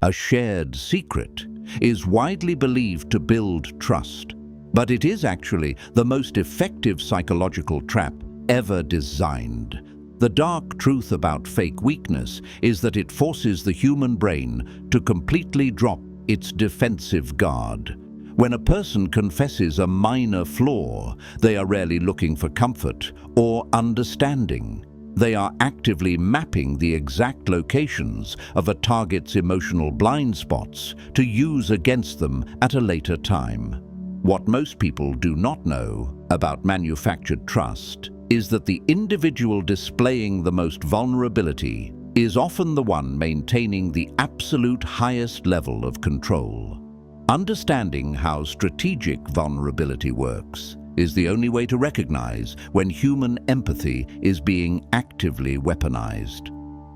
a shared secret, is widely believed to build trust. But it is actually the most effective psychological trap ever designed. The dark truth about fake weakness is that it forces the human brain to completely drop its defensive guard. When a person confesses a minor flaw, they are rarely looking for comfort or understanding. They are actively mapping the exact locations of a target's emotional blind spots to use against them at a later time. What most people do not know about manufactured trust is that the individual displaying the most vulnerability is often the one maintaining the absolute highest level of control. Understanding how strategic vulnerability works is the only way to recognize when human empathy is being actively weaponized.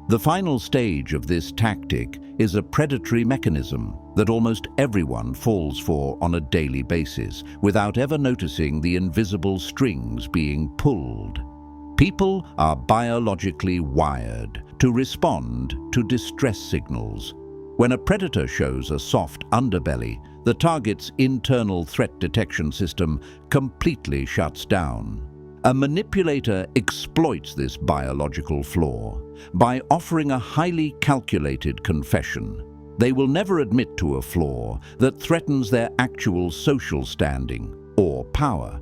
The final stage of this tactic is a predatory mechanism that almost everyone falls for on a daily basis without ever noticing the invisible strings being pulled. People are biologically wired to respond to distress signals. When a predator shows a soft underbelly, the target's internal threat detection system completely shuts down. A manipulator exploits this biological flaw by offering a highly calculated confession. They will never admit to a flaw that threatens their actual social standing or power.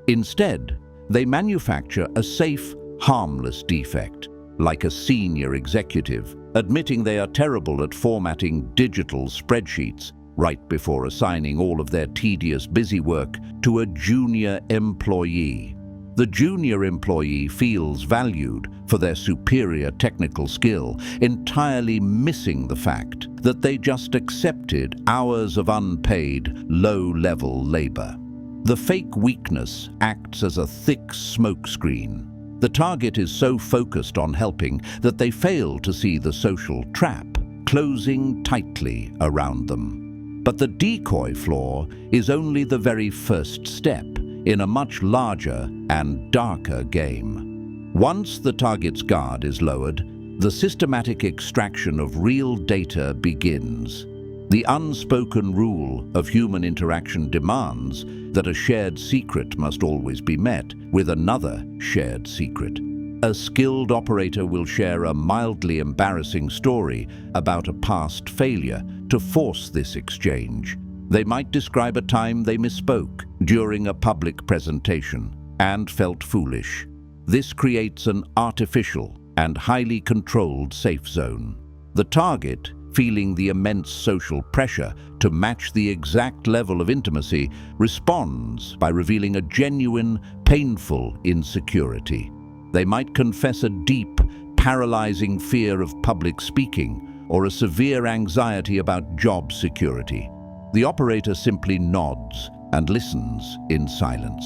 Instead, they manufacture a safe, harmless defect, like a senior executive admitting they are terrible at formatting digital spreadsheets right before assigning all of their tedious busy work to a junior employee. The junior employee feels valued for their superior technical skill, entirely missing the fact that they just accepted hours of unpaid, low-level labor. The fake weakness acts as a thick smokescreen. The target is so focused on helping that they fail to see the social trap closing tightly around them. But the decoy flaw is only the very first step in a much larger and darker game. Once the target's guard is lowered, the systematic extraction of real data begins. The unspoken rule of human interaction demands that a shared secret must always be met with another shared secret. A skilled operator will share a mildly embarrassing story about a past failure to force this exchange. They might describe a time they misspoke during a public presentation and felt foolish. This creates an artificial and highly controlled safe zone. The target, feeling the immense social pressure to match the exact level of intimacy, responds by revealing a genuine, painful insecurity. They might confess a deep, paralyzing fear of public speaking or a severe anxiety about job security. The operator simply nods and listens in silence.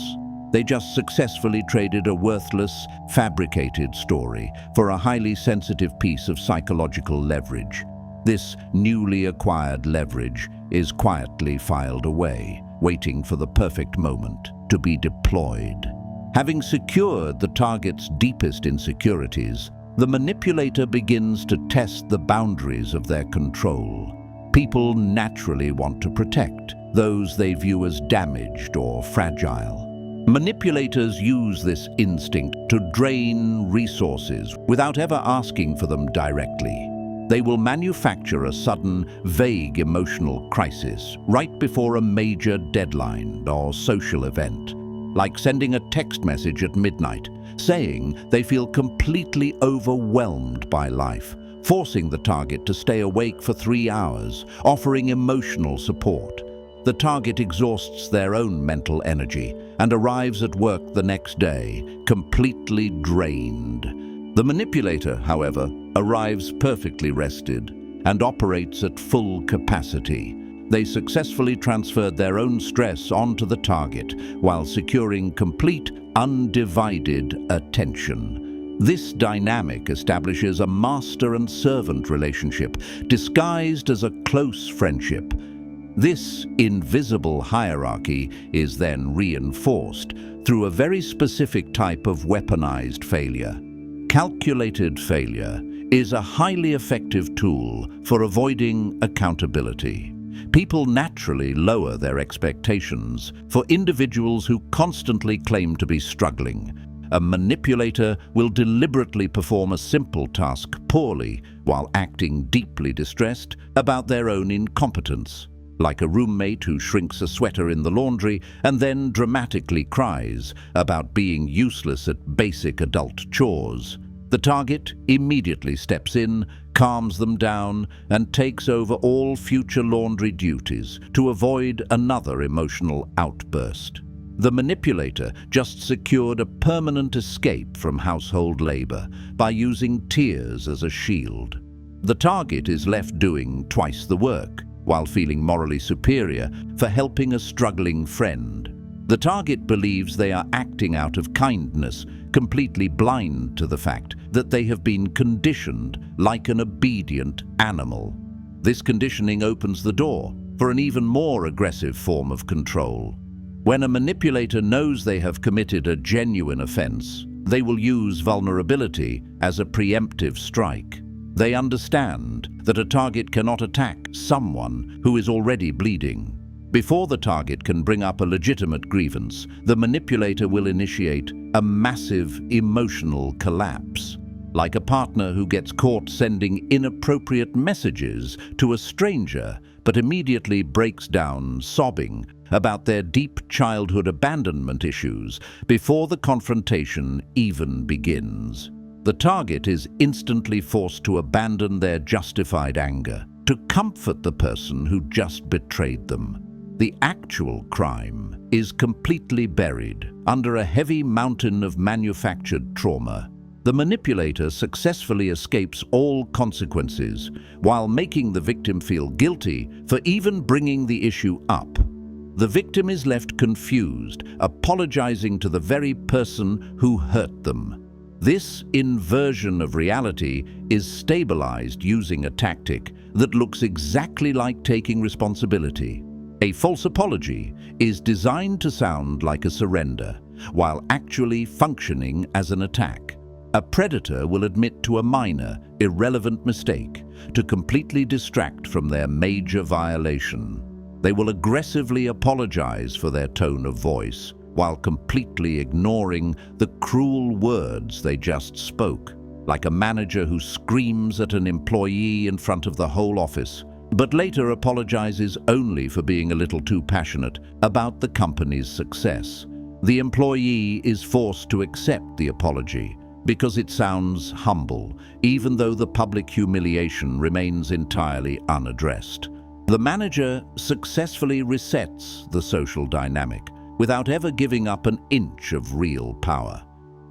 They just successfully traded a worthless, fabricated story for a highly sensitive piece of psychological leverage. This newly acquired leverage is quietly filed away, waiting for the perfect moment to be deployed. Having secured the target's deepest insecurities, the manipulator begins to test the boundaries of their control. People naturally want to protect those they view as damaged or fragile. Manipulators use this instinct to drain resources without ever asking for them directly. They will manufacture a sudden, vague emotional crisis right before a major deadline or social event, like sending a text message at midnight, saying they feel completely overwhelmed by life, forcing the target to stay awake for 3 hours, offering emotional support. The target exhausts their own mental energy and arrives at work the next day, completely drained. The manipulator, however, arrives perfectly rested and operates at full capacity. They successfully transferred their own stress onto the target while securing complete, undivided attention. This dynamic establishes a master and servant relationship disguised as a close friendship. This invisible hierarchy is then reinforced through a very specific type of weaponized failure. Calculated failure is a highly effective tool for avoiding accountability. People naturally lower their expectations for individuals who constantly claim to be struggling. A manipulator will deliberately perform a simple task poorly while acting deeply distressed about their own incompetence, like a roommate who shrinks a sweater in the laundry and then dramatically cries about being useless at basic adult chores. The target immediately steps in, calms them down, and takes over all future laundry duties to avoid another emotional outburst. The manipulator just secured a permanent escape from household labor by using tears as a shield. The target is left doing twice the work, while feeling morally superior for helping a struggling friend. The target believes they are acting out of kindness, completely blind to the fact that they have been conditioned like an obedient animal. This conditioning opens the door for an even more aggressive form of control. When a manipulator knows they have committed a genuine offense, they will use vulnerability as a preemptive strike. They understand that a target cannot attack someone who is already bleeding. Before the target can bring up a legitimate grievance, the manipulator will initiate a massive emotional collapse, like a partner who gets caught sending inappropriate messages to a stranger but immediately breaks down sobbing about their deep childhood abandonment issues before the confrontation even begins. The target is instantly forced to abandon their justified anger, to comfort the person who just betrayed them. The actual crime is completely buried under a heavy mountain of manufactured trauma. The manipulator successfully escapes all consequences while making the victim feel guilty for even bringing the issue up. The victim is left confused, apologizing to the very person who hurt them. This inversion of reality is stabilized using a tactic that looks exactly like taking responsibility. A false apology is designed to sound like a surrender, while actually functioning as an attack. A predator will admit to a minor, irrelevant mistake to completely distract from their major violation. They will aggressively apologize for their tone of voice, while completely ignoring the cruel words they just spoke, like a manager who screams at an employee in front of the whole office, but later apologizes only for being a little too passionate about the company's success. The employee is forced to accept the apology because it sounds humble, even though the public humiliation remains entirely unaddressed. The manager successfully resets the social dynamic without ever giving up an inch of real power.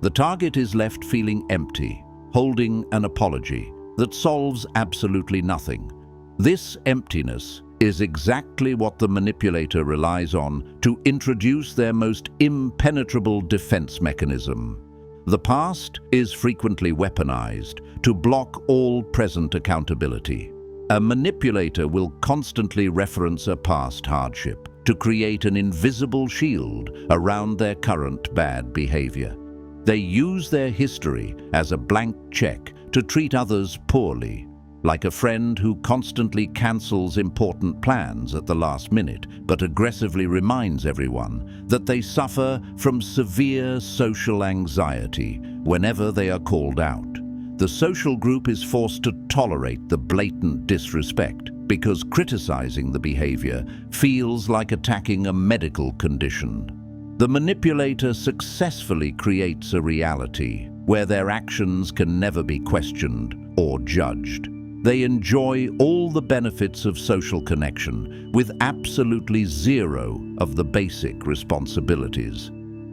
The target is left feeling empty, holding an apology that solves absolutely nothing. This emptiness is exactly what the manipulator relies on to introduce their most impenetrable defense mechanism. The past is frequently weaponized to block all present accountability. A manipulator will constantly reference a past hardship to create an invisible shield around their current bad behavior. They use their history as a blank check to treat others poorly, like a friend who constantly cancels important plans at the last minute but aggressively reminds everyone that they suffer from severe social anxiety whenever they are called out. The social group is forced to tolerate the blatant disrespect because criticizing the behavior feels like attacking a medical condition. The manipulator successfully creates a reality where their actions can never be questioned or judged. They enjoy all the benefits of social connection with absolutely zero of the basic responsibilities.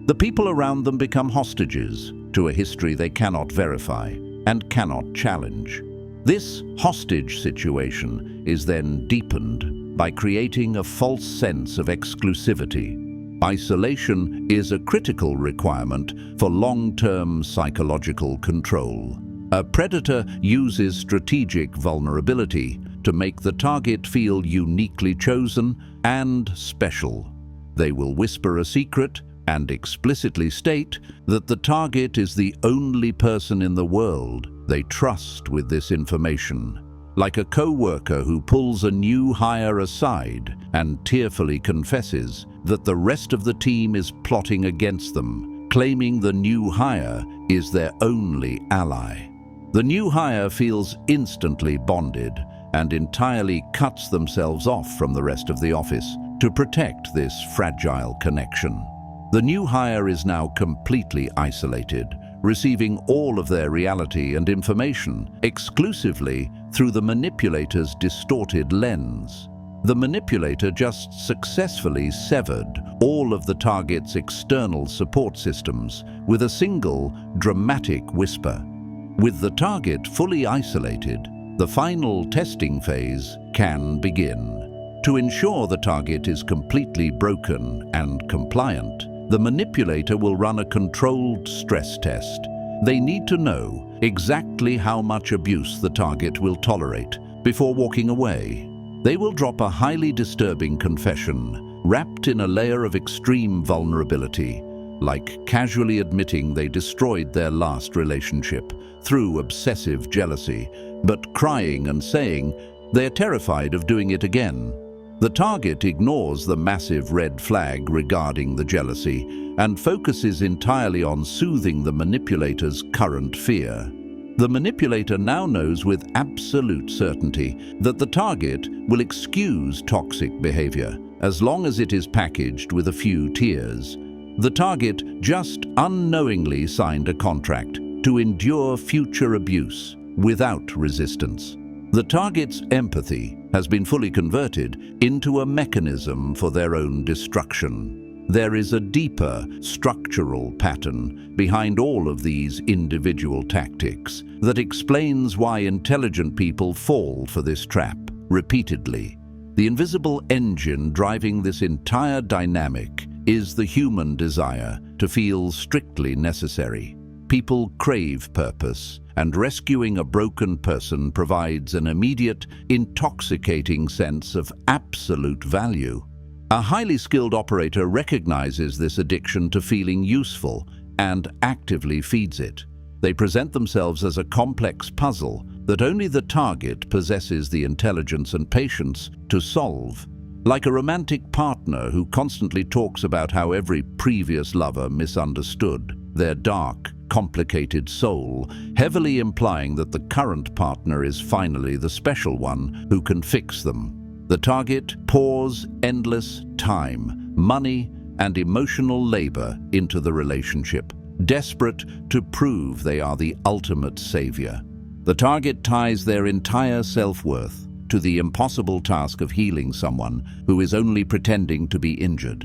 The people around them become hostages to a history they cannot verify and cannot challenge. This hostage situation is then deepened by creating a false sense of exclusivity. Isolation is a critical requirement for long-term psychological control. A predator uses strategic vulnerability to make the target feel uniquely chosen and special. They will whisper a secret and explicitly state that the target is the only person in the world They trust with this information, like a co-worker who pulls a new hire aside and tearfully confesses that the rest of the team is plotting against them, claiming the new hire is their only ally. The new hire feels instantly bonded and entirely cuts themselves off from the rest of the office to protect this fragile connection. The new hire is now completely isolated, receiving all of their reality and information exclusively through the manipulator's distorted lens. The manipulator just successfully severed all of the target's external support systems with a single dramatic whisper. With the target fully isolated, the final testing phase can begin. To ensure the target is completely broken and compliant, the manipulator will run a controlled stress test. They need to know exactly how much abuse the target will tolerate before walking away. They will drop a highly disturbing confession, wrapped in a layer of extreme vulnerability, like casually admitting they destroyed their last relationship through obsessive jealousy, but crying and saying they're terrified of doing it again. The target ignores the massive red flag regarding the jealousy and focuses entirely on soothing the manipulator's current fear. The manipulator now knows with absolute certainty that the target will excuse toxic behavior as long as it is packaged with a few tears. The target just unknowingly signed a contract to endure future abuse without resistance. The target's empathy has been fully converted into a mechanism for their own destruction. There is a deeper structural pattern behind all of these individual tactics that explains why intelligent people fall for this trap repeatedly. The invisible engine driving this entire dynamic is the human desire to feel strictly necessary. People crave purpose, and rescuing a broken person provides an immediate, intoxicating sense of absolute value. A highly skilled operator recognizes this addiction to feeling useful and actively feeds it. They present themselves as a complex puzzle that only the target possesses the intelligence and patience to solve. Like a romantic partner who constantly talks about how every previous lover misunderstood their dark, complicated soul, heavily implying that the current partner is finally the special one who can fix them. The target pours endless time, money, and emotional labor into the relationship, desperate to prove they are the ultimate savior. The target ties their entire self-worth to the impossible task of healing someone who is only pretending to be injured.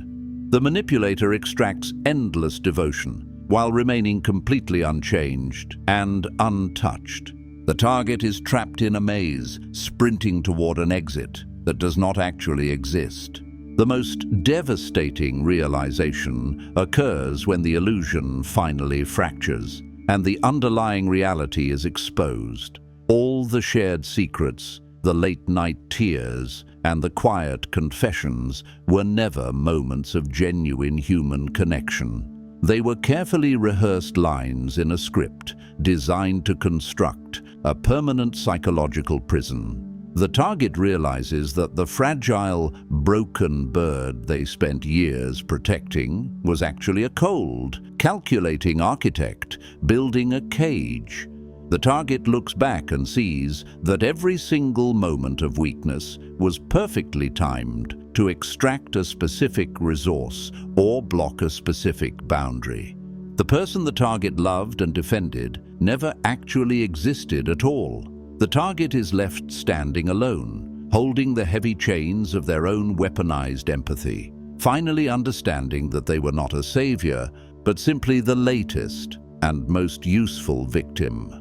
The manipulator extracts endless devotion while remaining completely unchanged and untouched. The target is trapped in a maze, sprinting toward an exit that does not actually exist. The most devastating realization occurs when the illusion finally fractures and the underlying reality is exposed. All the shared secrets, the late-night tears, and the quiet confessions were never moments of genuine human connection. They were carefully rehearsed lines in a script designed to construct a permanent psychological prison. The target realizes that the fragile, broken bird they spent years protecting was actually a cold, calculating architect building a cage. The target looks back and sees that every single moment of weakness was perfectly timed to extract a specific resource or block a specific boundary. The person the target loved and defended never actually existed at all. The target is left standing alone, holding the heavy chains of their own weaponized empathy, finally understanding that they were not a savior, but simply the latest and most useful victim.